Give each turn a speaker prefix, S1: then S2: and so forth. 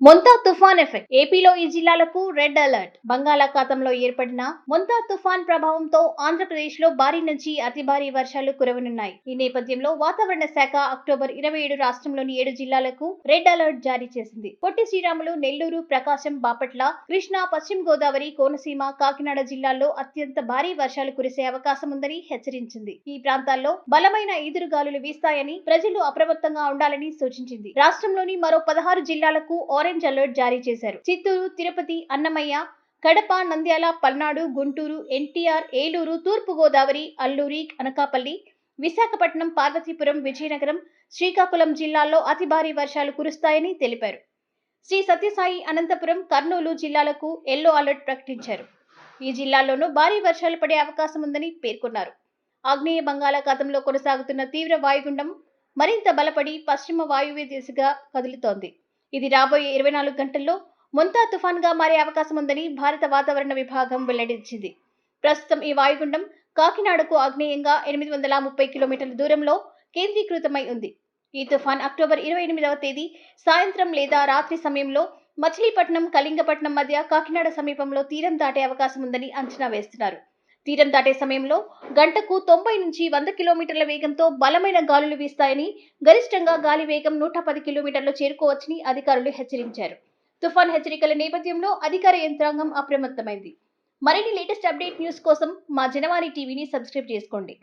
S1: మొంతా తుఫాన్ ఎఫెక్ట్ ఏపీలో ఈ జిల్లాలకు రెడ్ అలర్ట్. బంగాళాఖాతంలో ఏర్పడిన మొంతా తుఫాన్ ప్రభావంతో ఆంధ్రప్రదేశ్ లో భారీ నుంచి అతి భారీ వర్షాలు కురవనున్నాయి. ఈ నేపథ్యంలో వాతావరణ శాఖ అక్టోబర్ 27 రాష్ట్రంలోని 7 జిల్లాలకు రెడ్ అలర్ట్ జారీ చేసింది. పొట్టి శ్రీరాములు, నెల్లూరు, ప్రకాశం, బాపట్ల, కృష్ణా, పశ్చిమ గోదావరి, కోనసీమ, కాకినాడ జిల్లాల్లో అత్యంత భారీ వర్షాలు కురిసే అవకాశం ఉందని హెచ్చరించింది. ఈ ప్రాంతాల్లో బలమైన ఈదురుగాలులు వీస్తాయని ప్రజలు అప్రమత్తంగా ఉండాలని సూచించింది. రాష్ట్రంలోని మరో 16 జిల్లాలకు ఆరెంజ్ అలర్ట్ జారీ చేశారు. చిత్తూరు, తిరుపతి, అన్నమయ్య, కడప, నంద్యాల, పల్నాడు, గుంటూరు, ఎన్టీఆర్, ఏలూరు, తూర్పు గోదావరి, అల్లూరి, అనకాపల్లి, విశాఖపట్నం, పార్వతీపురం, విజయనగరం, శ్రీకాకుళం జిల్లాల్లో అతి భారీ వర్షాలు కురుస్తాయని తెలిపారు. శ్రీ సత్యసాయి, అనంతపురం, కర్నూలు జిల్లాలకు ఎల్లో అలర్ట్ ప్రకటించారు. ఈ జిల్లాల్లోనూ భారీ వర్షాలు పడే అవకాశం ఉందని పేర్కొన్నారు. ఆగ్నేయ బంగాళాఖాతంలో కొనసాగుతున్న తీవ్ర వాయుగుండం మరింత బలపడి పశ్చిమ వాయువ్య దిశగా కదులుతోంది. ఇది రాబోయే 24 గంటల్లో మొంతా తుఫాన్ గా మారే అవకాశం ఉందని భారత వాతావరణ విభాగం వెల్లడించింది. ప్రస్తుతం ఈ వాయుగుండం కాకినాడకు ఆగ్నేయంగా 830 కిలోమీటర్ల దూరంలో కేంద్రీకృతమై ఉంది. ఈ తుఫాన్ అక్టోబర్ 28వ తేదీ సాయంత్రం లేదా రాత్రి సమయంలో మచిలీపట్నం, కళింగపట్నం మధ్య కాకినాడ సమీపంలో తీరం దాటే అవకాశం ఉందని అంచనా వేస్తున్నారు. తీరం దాటే సమయంలో గంటకు 90 నుంచి 100 కిలోమీటర్ల వేగంతో బలమైన గాలులు వీస్తాయని, గరిష్టంగా గాలి వేగం 110 కిలోమీటర్లు చేరుకోవచ్చని అధికారులు హెచ్చరించారు. తుఫాన్ హెచ్చరికల నేపథ్యంలో అధికార యంత్రాంగం అప్రమత్తమైంది. మరిన్ని లేటెస్ట్ అప్డేట్ న్యూస్ కోసం మా జనవాణి టీవీని సబ్స్క్రైబ్ చేసుకోండి.